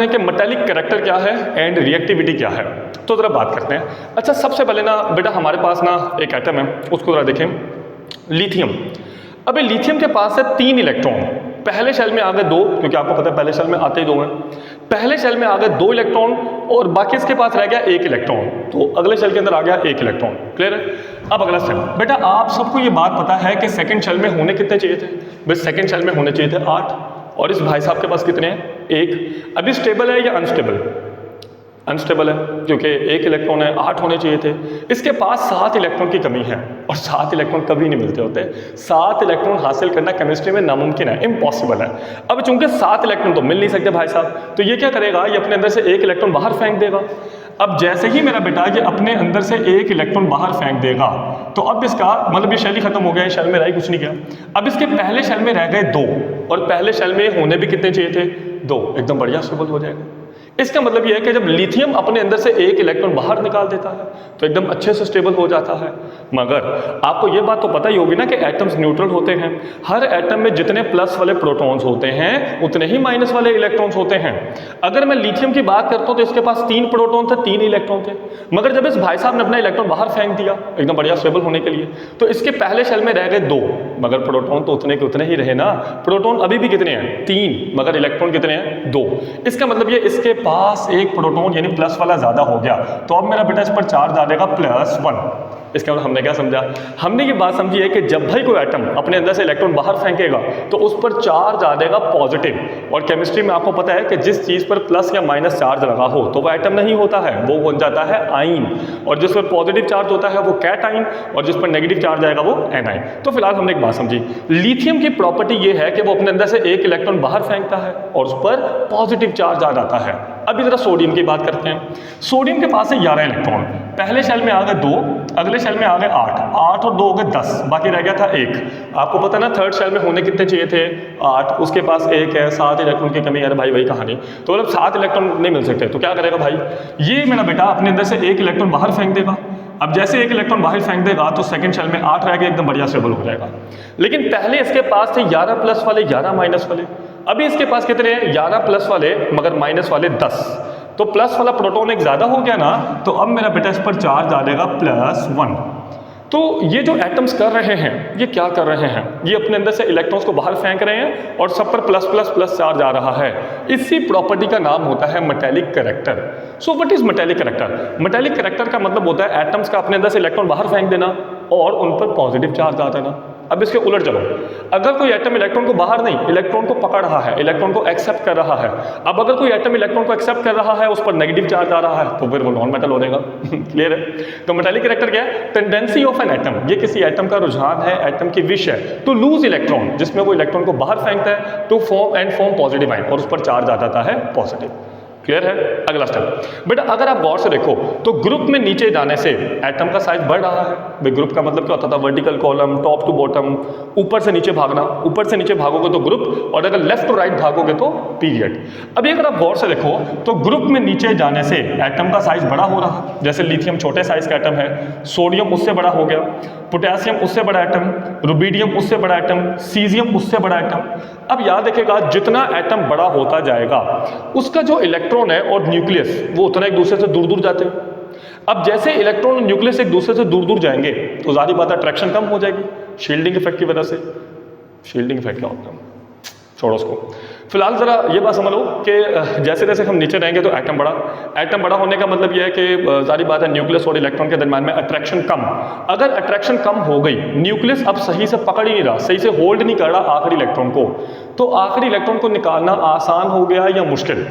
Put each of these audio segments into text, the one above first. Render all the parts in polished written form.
कि metallic character क्या है एंड रिएक्टिविटी क्या है, तो ज़रा बात करते हैं। अच्छा, सबसे पहले ना बेटा हमारे पास ना एक एटम है, उसको ज़रा देखें, लिथियम। अबे लिथियम के पास है 3 इलेक्ट्रॉन। पहले शेल में आ गए 2, क्योंकि आपको पता है पहले शेल में आते ही 2 हैं। पहले शेल में आ गए 2 इलेक्ट्रॉन और बाकी इसके पास रह गया 1 इलेक्ट्रॉन, तो अगले शेल के अंदर आ गया 1 इलेक्ट्रॉन। क्लियर है? अब अगला स्टेप, बेटा आप सबको ये बात पता है कि सेकंड शेल में होने कितने चाहिए थे? भाई सेकंड शेल में होने चाहिए थे 8, और इस भाई साहब के पास कितने हैं? 1। अभी स्टेबल है या अनस्टेबल? अनस्टेबल है, क्योंकि 1 इलेक्ट्रॉन है, 8 होने चाहिए थे। इसके पास 7 इलेक्ट्रॉन की कमी है, और 7 इलेक्ट्रॉन कभी नहीं मिलते होते। 7 इलेक्ट्रॉन हासिल करना केमिस्ट्री में नामुमकिन है, इम्पॉसिबल है। अब चूंकि 7 इलेक्ट्रॉन तो मिल नहीं सकते भाई साहब, तो ये क्या करेगा, ये अपने अंदर से 1 इलेक्ट्रॉन बाहर फेंक देगा। अब जैसे ही मेरा बेटा ये अपने अंदर से 1 इलेक्ट्रॉन बाहर फेंक देगा, तो अब इसका मतलब ये शेल ही खत्म हो गया, शेल में रह कुछ नहीं गया। अब इसके पहले शेल में रह गए 2, और पहले शेल में होने भी कितने चाहिए थे? 2। एकदम बढ़िया स्टेबल हो जाएगा। इसका मतलब यह है कि जब लिथियम अपने अंदर से 1 इलेक्ट्रॉन बाहर निकाल देता है तो एकदम अच्छे से स्टेबल हो जाता है। मगर आपको यह बात तो पता ही होगी ना कि एटम्स न्यूट्रल होते हैं। हर एटम में जितने प्लस वाले प्रोटॉन्स होते हैं उतने ही माइनस वाले इलेक्ट्रॉन्स होते हैं। अगर मैं लिथियम की बात करता हूं तो इसके पास 3 प्रोटॉन थे, 3 इलेक्ट्रॉन थे। मगर जब इस भाई साहब ने अपना इलेक्ट्रॉन बाहर फेंक दिया एकदम बढ़िया स्टेबल होने के लिए, तो इसके पहले शेल में रह गए 2, मगर प्रोटॉन तो उतने के उतने ही रहे ना। प्रोटॉन अभी भी कितने हैं? 3, मगर इलेक्ट्रॉन कितने हैं? 2। इसका मतलब ये इसके पास एक प्रोटॉन यानी प्लस वाला ज्यादा हो गया, तो अब मेरा बेटा इस पर चार्ज आ जाएगा +1। इसका मतलब हमने क्या समझा? हमने ये बात समझी है कि जब भाई कोई एटम अपने अंदर से इलेक्ट्रॉन बाहर फेंकेगा तो उस पर चार्ज आ जाएगा पॉजिटिव। और केमिस्ट्री में आपको पता है कि जिस चीज पर प्लस या माइनस चार्ज लगा हो तो वह एटम नहीं होता है, वो बन जाता है आइन। और जिस पर पॉजिटिव चार्ज होता है वो कैटाइन, और जिस पर नेगेटिव चार्ज आएगा वो एनाइन। तो फिलहाल हमने एक बात समझी, लिथियम की प्रॉपर्टी ये है कि वो अपने अंदर से 1 इलेक्ट्रॉन बाहर फेंकता है और उस पर पॉजिटिव चार्ज आ जाता है। अभी जरा सोडियम की बात करते हैं। सोडियम के पास है 11 इलेक्ट्रॉन। पहले शेल में आ गए 2, अगले शेल में आ गए 8। 8 और 2 हो गए 10, बाकी रह गया था 1। आपको पता ना थर्ड शेल में होने कितने चाहिए थे? 8। उसके पास 1 है, 7 इलेक्ट्रॉन की कमी है। भाई वही कहानी, तो मतलब 7 इलेक्ट्रॉन नहीं मिल सकते, तो क्या करेगा भाई? ये मेरा बेटा अपने अंदर से 1 इलेक्ट्रॉन बाहर फेंक देगा। अब जैसे 1 इलेक्ट्रॉन बाहर फेंक देगा तो सेकंड शेल में 8 रह गए, एकदम बढ़िया स्टेबल हो जाएगा। लेकिन पहले इसके पास थे 11 प्लस वाले, 11 माइनस वाले। अभी इसके पास कितने हैं? 11 प्लस वाले मगर माइनस वाले 10। तो प्लस वाला प्रोटॉन एक ज्यादा हो गया ना, तो अब मेरा बेटा इस पर चार्ज आ जाएगा +1। तो ये जो एटम्स कर रहे हैं ये क्या कर रहे हैं? ये अपने अंदर से इलेक्ट्रॉन्स को बाहर फेंक रहे हैं और सब पर प्लस प्लस प्लस चार्ज आ रहा है। इसी प्रॉपर्टी का नाम होता है metallic character. So what is metallic character? Metallic character का मतलब होता है एटम्स का अपने अंदर से इलेक्ट्रॉन बाहर फेंक देना और उन पर पॉजिटिव चार्ज आ जाना। अब इसके उलट चलो, अगर कोई एटम इलेक्ट्रॉन को बाहर नहीं, इलेक्ट्रॉन को पकड़ रहा है, इलेक्ट्रॉन को एक्सेप्ट कर रहा है। अब अगर कोई एटम इलेक्ट्रॉन को एक्सेप्ट कर रहा है, उस पर नेगेटिव चार्ज आ रहा है, तो फिर वो नॉन मेटल हो जाएगा। क्लियर है? तो मेटालिक कैरेक्टर क्या है? Tendency of an atom. ये किसी एटम का रुझान है, एटम की विश है टू लूज इलेक्ट्रॉन, जिसमें वो इलेक्ट्रॉन को बाहर फेंकता है टू फॉर्म पॉजिटिव आयन, और उस पर चार्ज आ जाता है पॉजिटिव। क्लियर है? अगला स्टेप, बेटा अगर आप गौर से देखो तो ग्रुप में नीचे जाने से एटम का साइज बढ़ रहा है। भाई ग्रुप का मतलब क्या होता था? Vertical column, top to bottom, ऊपर से नीचे भागना। ऊपर से नीचे भागोगे तो ग्रुप, और अगर लेफ्ट टू राइट भागोगे तो पीरियड। अभी अगर आप गौर से देखो तो ग्रुप में नीचे जाने से एटम का साइज बड़ा हो रहा है। जैसे लिथियम छोटे साइज का एटम है, सोडियम उससे बड़ा हो गया, पोटेशियम उससे बड़ा एटम, रुबिडियम उससे बड़ा एटम, सीजियम उससे बड़ा एटम। अब याद रखिएगा जितना एटम बड़ा होता जाएगा उसका जो इलेक्ट्रॉन है और न्यूक्लियस वो उतना एक दूसरे से दूर दूर जाते हैं। अब जैसे इलेक्ट्रॉन और न्यूक्लियस एक दूसरे से दूर दूर जाएंगे तो जाहिर बात है अट्रैक्शन कम हो जाएगी, शील्डिंग इफेक्ट की वजह से। शील्डिंग इफेक्ट क्या होता है? छोड़ो उसको। फिलहाल जरा ये बात समझ लो कि जैसे जैसे हम नीचे रहेंगे तो एटम बड़ा होने का मतलब यह है कि जारी बात है न्यूक्लियस और इलेक्ट्रॉन के दरम्यान में अट्रैक्शन कम। अगर अट्रैक्शन कम हो गई, न्यूक्लियस अब सही से पकड़ ही नहीं रहा, सही से होल्ड नहीं कर रहा आखिरी इलेक्ट्रॉन को, तो आखिरी इलेक्ट्रॉन को निकालना आसान हो गया या मुश्किल?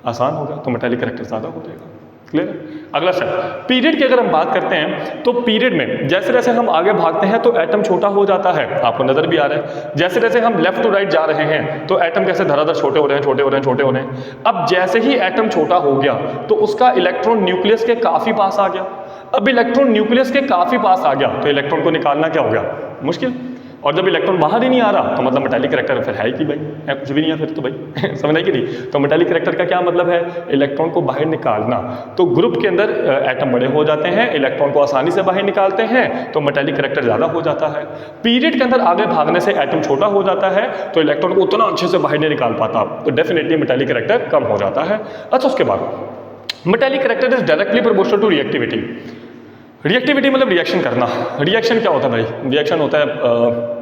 आसान हो गया, तो मेटालिक कैरेक्टर ज़्यादा हो जाएगा। क्लियर? अगला स्टेप, पीरियड की अगर हम बात करते हैं तो पीरियड में जैसे जैसे हम आगे भागते हैं तो एटम छोटा हो जाता है। आपको नजर भी आ रहा है, जैसे जैसे हम लेफ्ट टू राइट जा रहे हैं तो एटम कैसे धड़ाधड़ छोटे हो रहे हैं, छोटे हो रहे हैं, छोटे हो रहे हैं। अब जैसे ही एटम छोटा हो गया तो उसका इलेक्ट्रॉन न्यूक्लियस के काफी पास आ गया। अब इलेक्ट्रॉन न्यूक्लियस के काफी पास आ गया तो इलेक्ट्रॉन को निकालना क्या हो गया? मुश्किल। और जब इलेक्ट्रॉन बाहर ही नहीं आ रहा तो मतलब मेटालिक करैक्टर फिर है ही कि भाई, है कुछ भी नहीं है फिर तो भाई समझ आई कि नहीं। तो मेटालिक करैक्टर का क्या मतलब है, इलेक्ट्रॉन को बाहर निकालना। तो ग्रुप के अंदर एटम बड़े हो जाते हैं, इलेक्ट्रॉन को आसानी से बाहर निकालते हैं, तो मेटालिक करैक्टर ज़्यादा हो जाता है। पीरियड के अंदर आगे भागने से एटम छोटा हो जाता है, तो इलेक्ट्रॉन को उतना अच्छे से बाहर नहीं निकाल पाता, तो डेफिनेटली मेटालिक करैक्टर कम हो जाता है। अच्छा, उसके बाद metallic character is directly proportional to reactivity. Reactivity मतलब रिएक्शन करना। रिएक्शन क्या होता है भाई, रिएक्शन होता है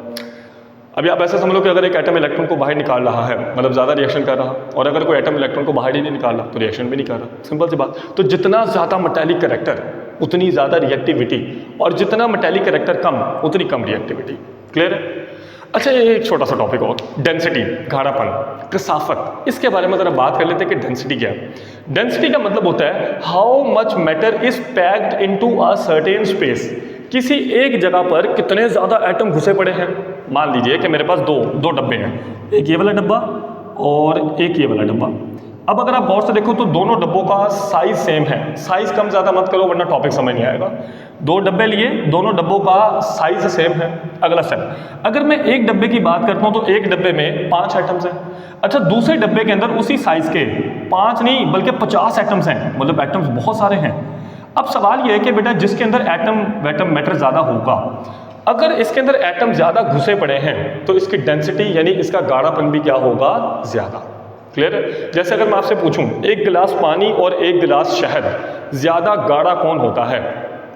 अभी आप ऐसे समझ लो कि अगर एक एटम इलेक्ट्रॉन को बाहर निकाल रहा है, मतलब ज़्यादा रिएक्शन कर रहा, और अगर कोई एटम इलेक्ट्रॉन को बाहर ही नहीं निकाल रहा तो रिएक्शन भी नहीं कर रहा, सिंपल सी बात। तो जितना ज़्यादा मेटालिक करैक्टर उतनी ज़्यादा रिएक्टिविटी, और जितना मेटालिक करैक्टर कम उतनी कम रिएक्टिविटी। क्लियर है। अच्छा, ये एक छोटा सा टॉपिक और डेंसिटी, गाढ़ापन, कसाफत, इसके बारे में ज़रा बात कर लेते हैं कि डेंसिटी क्या है। डेंसिटी का मतलब होता है how much matter is packed into a certain space. किसी एक जगह पर कितने ज़्यादा एटम घुसे पड़े हैं। मान लीजिए कि मेरे पास दो डब्बे हैं, एक ये वाला डब्बा और एक ये वाला डब्बा। अब अगर आप गौर से देखो तो दोनों डब्बों का साइज सेम है। साइज कम ज़्यादा मत करो वरना टॉपिक समझ नहीं आएगा। दो डब्बे लिए, दोनों डब्बों का साइज सेम है। अगला स्टेप, अगर मैं एक डब्बे की बात करता हूँ तो एक डब्बे में 5 एटम्स हैं। अच्छा, दूसरे डब्बे के अंदर उसी साइज के 5 नहीं बल्कि 50 एटम्स हैं, मतलब एटम्स बहुत सारे हैं। अब सवाल यह है कि बेटा जिसके अंदर एटम मैटर ज़्यादा होगा, अगर इसके अंदर एटम ज़्यादा घुसे पड़े हैं तो इसकी डेंसिटी यानी इसका गाढ़ापन भी क्या होगा, ज़्यादा। क्लियर है। जैसे अगर मैं आपसे पूछूं एक गिलास पानी और एक गिलास शहद, ज़्यादा गाढ़ा कौन होता है,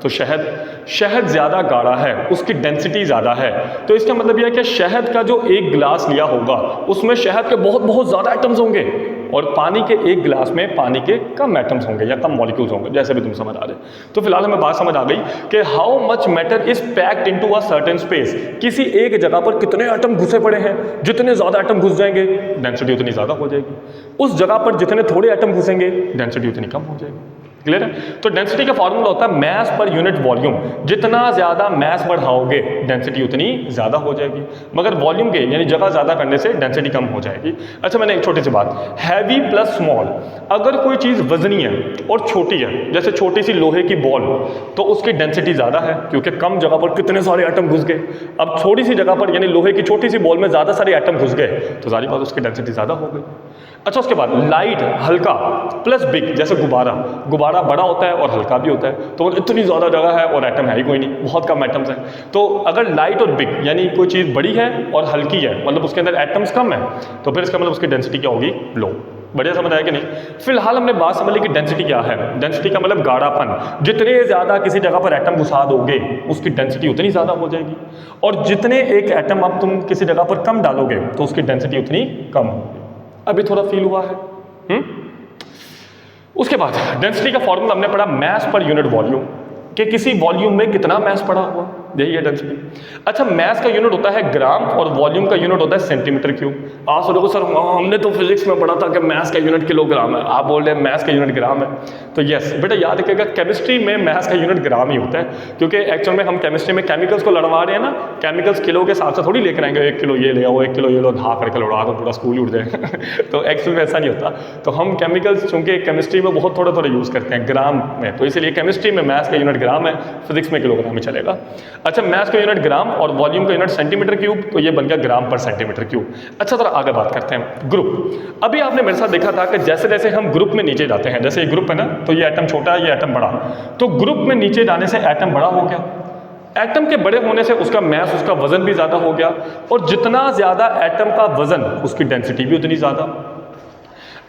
तो शहद ज़्यादा गाढ़ा है, उसकी डेंसिटी ज़्यादा है। तो इसका मतलब यह है कि शहद का जो एक गिलास लिया होगा उसमें शहद के बहुत बहुत ज़्यादा एटम्स होंगे, और पानी के एक गिलास में पानी के कम एटम्स होंगे या कम मॉलिक्यूल्स होंगे, जैसे भी तुम समझ आ रहे। तो फिलहाल हमें बात समझ आ गई कि how much matter is packed into a certain space. किसी एक जगह पर कितने एटम घुसे पड़े हैं, जितने ज़्यादा एटम घुस जाएंगे डेंसिटी उतनी ज़्यादा हो जाएगी। उस जगह पर जितने थोड़े एटम घुसेंगे डेंसिटी उतनी कम हो जाएगी। क्लियर है। तो डेंसिटी का फॉर्मूला होता है मैस पर यूनिट वॉल्यूम। जितना ज़्यादा मैस बढ़ाओगे डेंसिटी उतनी ज़्यादा हो जाएगी, मगर वॉल्यूम के यानी जगह ज़्यादा करने से डेंसिटी कम हो जाएगी। अच्छा, मैंने एक छोटी सी बात, हैवी प्लस स्मॉल, अगर कोई चीज़ वजनी है और छोटी है, जैसे छोटी सी लोहे की बॉल, तो उसकी डेंसिटी ज़्यादा है क्योंकि कम जगह पर कितने सारे एटम घुस गए। अब छोटी सी जगह पर यानी लोहे की छोटी सी बॉल में ज़्यादा सारे एटम घुस गए तो सारी बात उसकी डेंसिटी ज़्यादा हो गई। अच्छा, उसके बाद लाइट, हल्का प्लस बिग, जैसे गुब्बारा बड़ा होता है और हल्का भी होता है, तो इतनी ज़्यादा जगह है और एटम है ही कोई नहीं, बहुत कम एटम्स हैं। तो अगर लाइट और बिग यानी कोई चीज़ बड़ी है और हल्की है, मतलब उसके अंदर एटम्स कम है, तो फिर इसका मतलब उसकी डेंसिटी क्या होगी, लो। बढ़िया समझ आया कि नहीं। फिलहाल हमने बात समझ ली कि डेंसिटी क्या है। डेंसिटी का मतलब गाढ़ापन। जितने ज़्यादा किसी जगह पर एटम घुसा दोगे उसकी डेंसिटी उतनी ज़्यादा हो जाएगी, और जितने एक एटम अब तुम किसी जगह पर कम डालोगे तो उसकी डेंसिटी उतनी कम होगी। अभी थोड़ा फील हुआ है। उसके बाद डेंसिटी का फॉर्मूला हमने पढ़ा मैस पर यूनिट वॉल्यूम, कि किसी वॉल्यूम में कितना मैस पड़ा हुआ, यही है डेंसिटी। अच्छा, मैस का यूनिट होता है ग्राम और वॉल्यूम का यूनिट होता है सेंटीमीटर क्यूब। आप सोचोगे सर हमने तो फिजिक्स में पढ़ा था कि मैस का यूनिट किलोग्राम है, आप बोल रहे हैं मैस का यूनिट ग्राम है। तो यस बेटा, याद रखिएगा केमिस्ट्री में मैस का यूनिट ग्राम ही होता है, क्योंकि एक्चुअल में हम केमिस्ट्री में केमिकल्स को लड़वा रहे हैं ना, केमिकल्स किलो के हिसाब से थोड़ी लेकर आएंगे, 1 किलो ये ले आओ 1 किलो ये लो, धा करके लड़ा दो पूरा स्कूल ही उठ जाए तो एक्चुअल में ऐसा नहीं होता। तो हम केमिकल्स चूंकि केमिस्ट्री में बहुत थोड़े यूज़ करते हैं ग्राम में, तो इसलिए केमिस्ट्री में मैस का यूनिट ग्राम है, फिजिक्स में किलोग्राम ही चलेगा। अच्छा, मैस का यूनिट ग्राम और वॉल्यूम का यूनिट सेंटीमीटर क्यूब, तो ये बन गया ग्राम पर सेंटीमीटर क्यूब। अच्छा, जरा आगे बात करते हैं ग्रुप। अभी आपने मेरे साथ देखा था कि जैसे जैसे हम ग्रुप में नीचे जाते हैं, जैसे ये ग्रुप है ना, तो ये एटम छोटा है, ये एटम बड़ा, तो ग्रुप में नीचे जाने से एटम बड़ा हो गया। एटम के बड़े होने से उसका मैस, उसका वजन भी ज़्यादा हो गया, और जितना ज़्यादा एटम का वजन उसकी डेंसिटी भी उतनी ज़्यादा।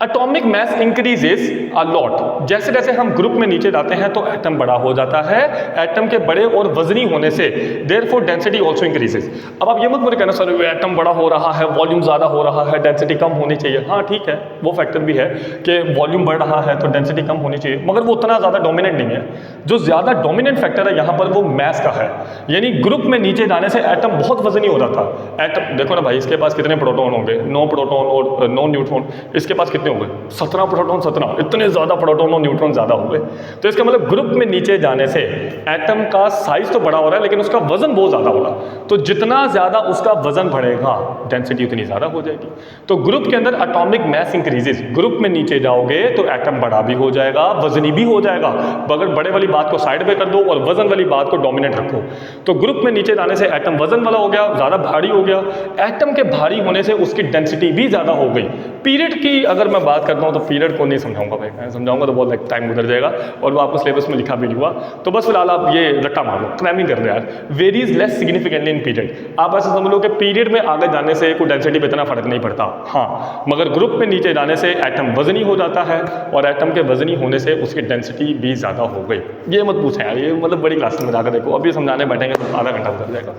Atomic mass increases a lot. जैसे जैसे हम ग्रुप में नीचे जाते हैं तो एटम बड़ा हो जाता है। एटम के बड़े और वजनी होने से देयरफॉर डेंसिटी आल्सो इंक्रीजेस। अब आप ये मत मुझे कहना सर एटम बड़ा हो रहा है, वॉल्यूम ज़्यादा हो रहा है, डेंसिटी कम होनी चाहिए। हाँ ठीक है, वो फैक्टर भी है कि वॉल्यूम बढ़ रहा है तो डेंसिटी कम होनी चाहिए, मगर वो उतना ज़्यादा डोमिनेंट नहीं है। जो ज़्यादा डोमिनेंट फैक्टर है यहाँ पर वो मैस का है, यानी ग्रुप में नीचे जाने से एटम बहुत वजनी हो रहा था। एटम देखो ना भाई, इसके पास कितने प्रोटॉन होंगे, 9 प्रोटॉन और 9 न्यूट्रॉन, इसके पास कितने कितने हो गए, 17 प्रोटॉन 17, इतने ज़्यादा प्रोटॉन और न्यूट्रॉन ज़्यादा हो गए। तो इसका मतलब ग्रुप में नीचे जाने से एटम का साइज तो बड़ा हो रहा है लेकिन उसका वजन बहुत ज़्यादा होगा। तो जितना ज़्यादा उसका वजन बढ़ेगा डेंसिटी उतनी ज़्यादा हो जाएगी। तो ग्रुप के अंदर एटॉमिक मैस इंक्रीजेस, ग्रुप में नीचे जाओगे तो एटम बड़ा भी हो जाएगा, वजनी भी हो जाएगा। अगर बड़े वाली बात को साइड पे कर दो और वजन वाली बात को डोमिनेट रखो तो ग्रुप में नीचे जाने से एटम वजन वाला हो गया, ज़्यादा भारी हो गया। एटम के भारी होने से उसकी डेंसिटी भी ज़्यादा हो गई। पीरियड की अगर मैं बात करता हूँ तो पीरियड को नहीं समझाऊंगा भाई, मैं समझाऊंगा तो बहुत टाइम गुजर जाएगा और वो आपको सिलेबस में लिखा भी नहीं हुआ। तो बस फिलहाल आप ये रट्टा मार लो, क्रैमिंग कर दो यार। Varies less significantly in period. आप ऐसा समझ लो कि पीरियड में आगे जाने से कोई डेंसिटी में इतना फर्क नहीं पड़ता, हाँ, मगर ग्रुप में नीचे जाने से एटम वजनी हो जाता है और एटम के वजनी होने से उसकी डेंसिटी भी ज़्यादा हो गई। ये मत पूछें यार, ये मतलब बड़ी क्लास में जाकर देखो, अभी समझाने बैठेंगे तो आधा घंटा गुजर जाएगा।